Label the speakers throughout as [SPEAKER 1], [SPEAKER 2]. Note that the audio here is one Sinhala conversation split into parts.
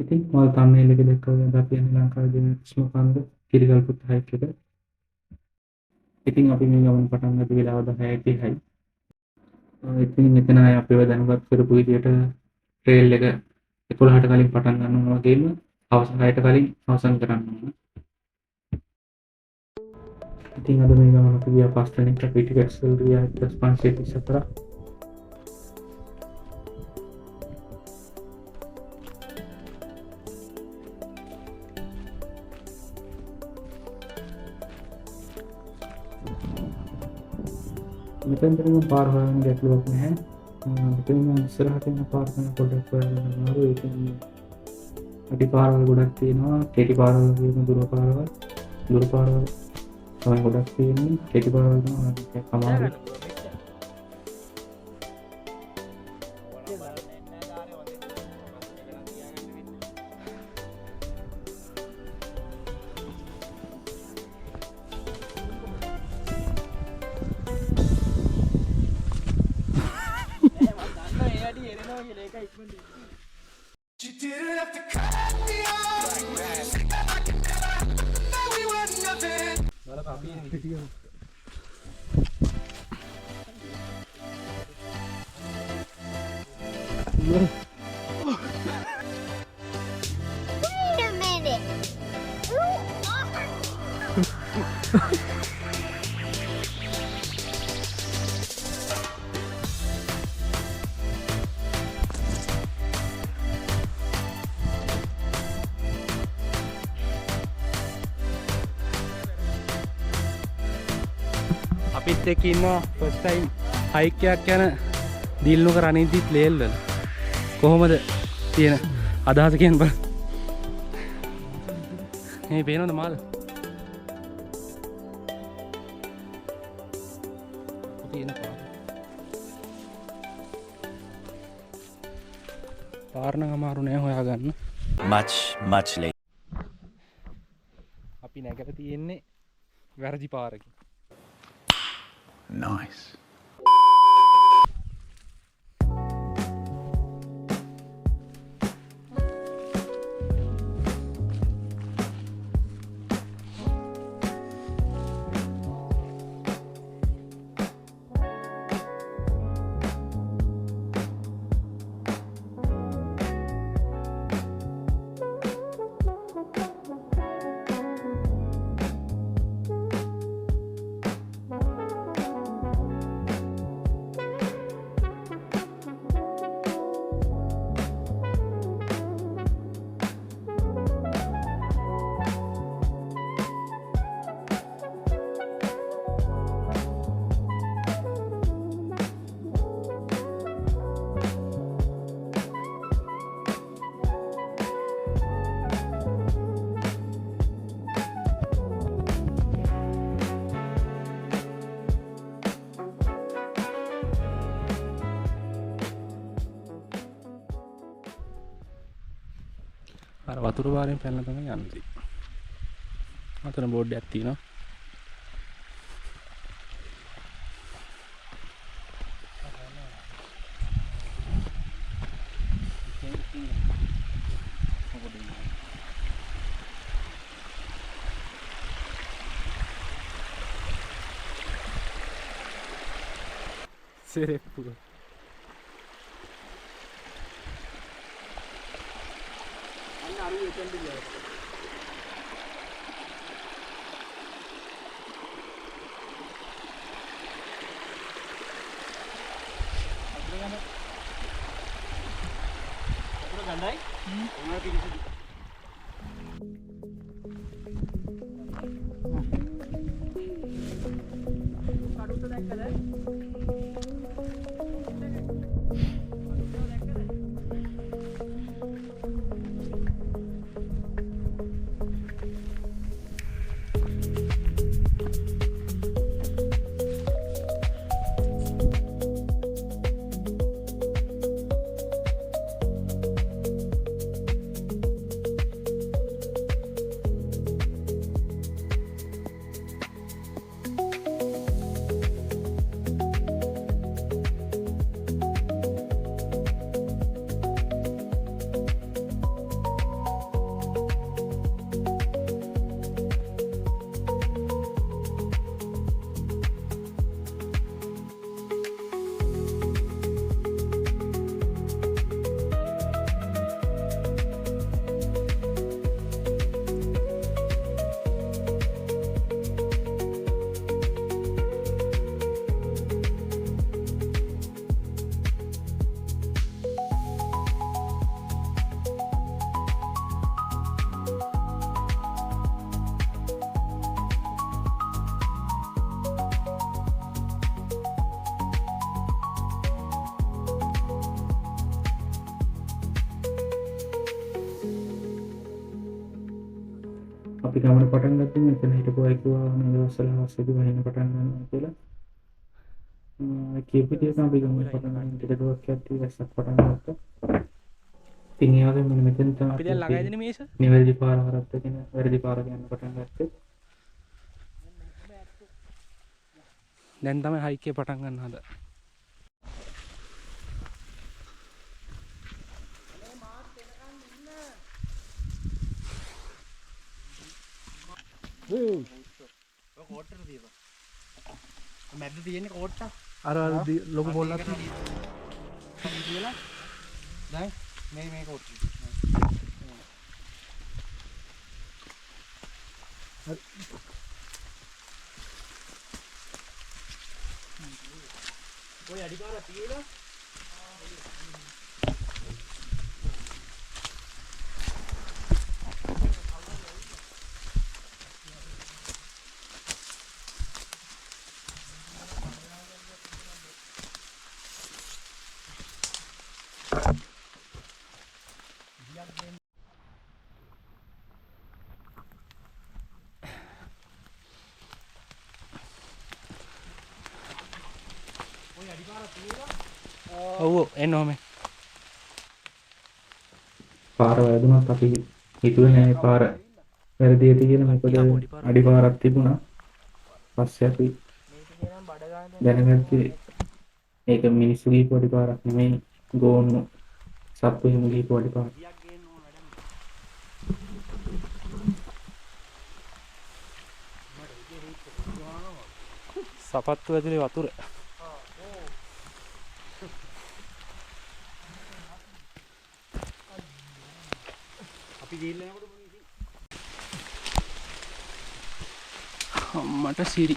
[SPEAKER 1] ඉතින් මම thumbnail එකේ දැක්කා වගේ අපි යන්නේ ලංකාවේ දින ස්මකන්ද කිරිගල්පුත් හයික් එක. ඉතින් අපි මේ ගමන පටන් ගත්ත වෙලාව 10:30යි. ඉතින් මෙතන අය අපිව දැනුවත් කරපු විදියට ට්‍රේල් එක 11ට කලින් පටන් ගන්නවා වගේම හවස 6ට කලින් අවසන් කරන්න ඕන. ඉතින් අද මේ ගමන අපි ගියා 5 වෙනිට අපි ටිකට් සෙල් ගියා 1534. මෙතෙන් දෙන පාර හොයන්න ගැටලුවක් නැහැ. මෙතන ඉස්සරහට යන පාර තමයි පොඩ්ඩක් හොයන්න අමාරු. ඒක අඩි පාරවල් ගොඩක් තියෙනවා. කෙටි පාරවල් වගේම දුර පාරවල්. දුර පාරවල් තමයි ගොඩක් තියෙන්නේ. කෙටි පාරවල් තමයි අමාරු.
[SPEAKER 2] You didn't have to cut me off. Say that I could never know we were nothing.
[SPEAKER 3] Wait a minute. Who are
[SPEAKER 4] අපිත් එක්ක ඉන්නවා ෆස්ට් ටයිම් හයික් එකක් යන දිල්නුක රණීති ප්ලේල් වල කොහොමද තියෙන අදහස කියන්න බලන්න. මේ පේනවද මාළ? තියෙන පාර නම් අමාරු නෑ හොයාගන්න.
[SPEAKER 5] much later.
[SPEAKER 4] අපි නැගලා තියෙන්නේ වැරදි පාරකින්.
[SPEAKER 5] Nice.
[SPEAKER 4] අර වතුර පාරෙන් පැනලා තමයි යන්නේ. අතන බෝඩ් එකක් තියෙනවා. සෙරෙප්පු
[SPEAKER 1] අපි ගමන පටන් ගත්තේ මෙතන හිටපු අය කිව්වා මේ දවස්වල හවසේදී වහින්න පටන් ගන්නවා කියලා. කියපු විදිහට අපි ගමන පටන් ගන්න ටික දුරක් යද්දී වැස්සක් පටන් ගත්තා. ඉතින් ඒ වගේ මෙන්න මෙතන
[SPEAKER 4] අපි දැන් ළඟයිද
[SPEAKER 1] තමයි
[SPEAKER 4] මේස?
[SPEAKER 1] නිවැරදි පාර හරවගෙන වැරදි පාර යන්න පටන් ගත්තේ.
[SPEAKER 4] දැන් තමයි හයික් එක පටන් ගන්න හද. අර ලොකු පොල්ලක්
[SPEAKER 6] කියලා දැන් මේ කෝට් ඔය අඩිපාර තියෙලා
[SPEAKER 4] ඔව් එන්න ඕමේ.
[SPEAKER 1] පාර වැදුනත් අපි හිතුවේ නෑ පාර වැරදි ඇති කියලා. මොකද අඩිපාරක් තිබුණා. පස්සේ අපි දැනගත්තේ ඒක මිනිස්සු ගිහපු අඩිපාරක් නෙමෙයි, ගෝන්නු සත්තු හිම ගිහපු අඩිපාරක්.
[SPEAKER 4] සපත්තු ඇතුලේ වතුර. අම්මට සිරි.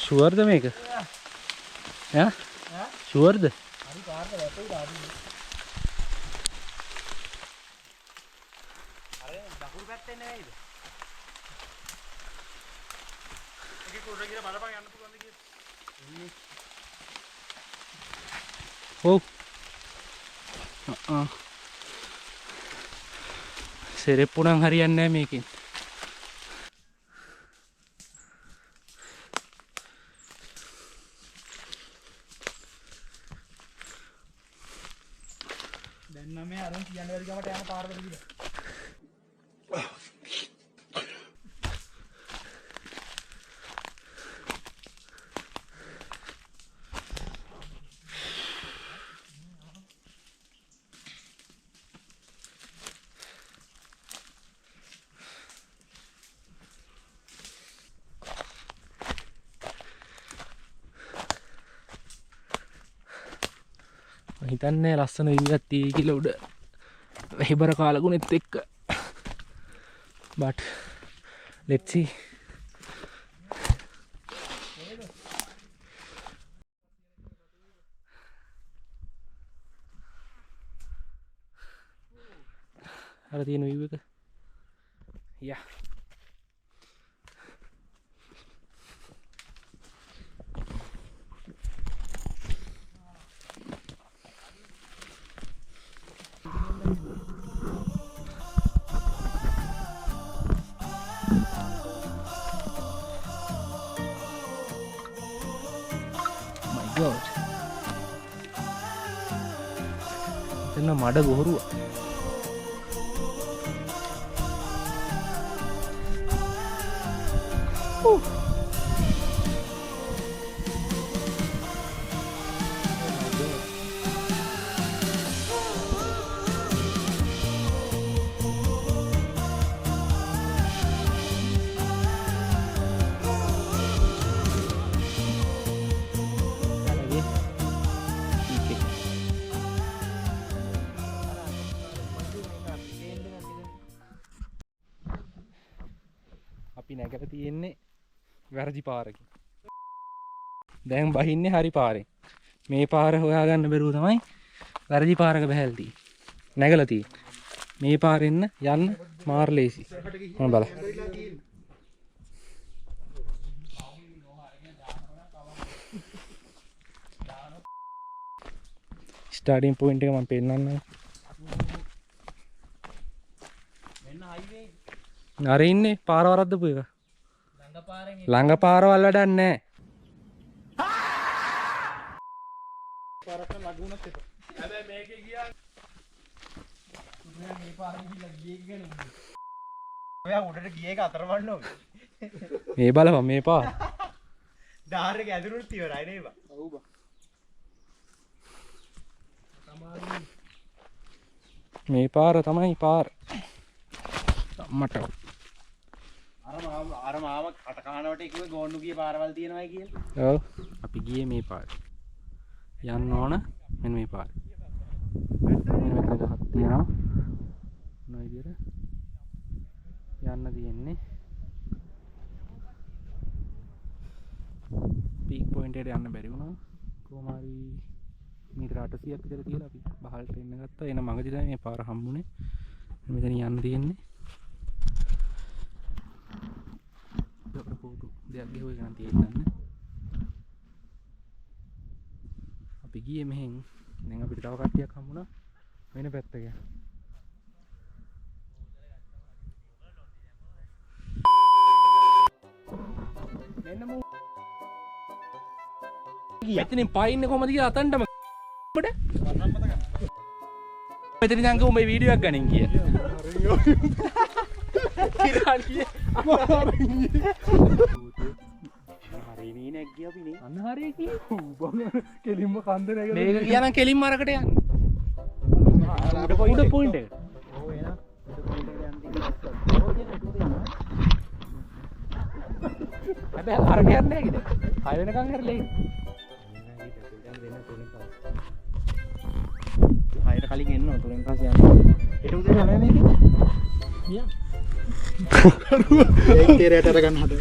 [SPEAKER 4] ෂුවර්ද මේක? ඈ? ෂුවර්ද?
[SPEAKER 6] හරි කාර්ද වැටුයි ආදී අර දකුණු පැත්තේ නෙවෙයිද? ඒකේ කොට ගිහලා බලපන් යන්න පුළුවන්ද කියලා.
[SPEAKER 4] ඔව්. සෙරෙප්පු නම් හරියන්නේ නැහැ මේකෙන්.
[SPEAKER 6] දැන් නම් මේ අරුන් කියන්න බැරි ගමට යන පාරවල ගිහලා.
[SPEAKER 4] හිතන්නේ ලස්සන විවිධක් තියෙයි කියලා උඩ වෙහිබර කාලගුණෙත් එක්ක. but let's see. අර තියෙන view එක. yeah. God. එතන මඩ ගොහරුව. අපි නැගලා තියෙන්නේ වැරදි පාරකින්. දැන් බහින්නේ හරි පාරෙන්. මේ පාර හොයාගන්න බැරුව තමයි වැරදි පාරක බහැලා තියෙන්නේ. නැගලා තියෙන්නේ. මේ පාරෙන් යන්න මාර ලේසි. මොන බල. ස්ටාර්ටින් පොයින්ට් එක මම පෙන්නන්නම්.
[SPEAKER 7] මෙන්න හයිවේ
[SPEAKER 4] අර ඉන්නේ පාර වරද්දපු එක.
[SPEAKER 7] ළඟ පාරෙන්
[SPEAKER 4] ළඟ පාරවල් වැඩක් නැහැ.
[SPEAKER 6] හැබැයි මේකේ ගියා
[SPEAKER 7] මේ පාරෙන් ගිහලා ගියේ කියන්නේ. ඔයා උඩට ගියේ එක අතරමන්න ඕනේ.
[SPEAKER 4] මේ බලපන් මේ පාර.
[SPEAKER 7] ඩාර් එක ඇදුරුත් ඉවරයි නේද? ඔව් බා.
[SPEAKER 4] මේ පාර තමයි පාර. මට
[SPEAKER 7] අර මාව කටකානවට කිව්වේ ගෝන්නු ගියේ පාරවල් තියෙනවායි කියලා.
[SPEAKER 4] ඔව් අපි ගියේ මේ පාරේ. යන්න ඕන මෙන්න මේ පාරේ. මෙන්න මෙතන ගහක් තියෙනවා. මොන විදියට යන්න තියෙන්නේ. පීක් පොයින්ට් එකට යන්න බැරි වුණා. කොහොම හරි මීටර 800ක් විතර තියලා අපි බහල්ට එන්න ගත්තා. එන මගදී තමයි මේ පාර හම්බුනේ. මෙතන යන්න තියෙන්නේ. අපේ ෆෝටෝ දෙයක් ගෙවුවේ ගන්න තියෙන්න. අපි ගියේ මෙහෙන්. දැන් අපිට තව කට්ටියක් හම්බුණා වෙන පැත්තක. මෙන්න මු මෙතනින් පයින්නේ කොහමද කියලා අතන්ටම උඹට මෙතන ඉඳන් ගෝ මේ වීඩියෝ එකක් ගනින් කිය. ඉරාන් කිය. හරි නේ නැග්ගිය අපි නේ. අන්න හරිය කිය. බං කෙලින්ම කන්ද නැගලා. මේක කියනනම් කෙලින්ම අරකට යන්න. උඩ පොයින්ට් එක. ඔව් එනවා. උඩ පොයින්ට් එකට යන්න තියෙනවා. හැබැයි අර කියන්නේ නේද? 6 වෙනකන් හරිලේ. 6ට කලින් එන්න ඕන. 3න් පස්සේ යන්න. ඊට උදේ යන්නේ මේකද? ගියා. ඒක තේරයට අරගන්න හද.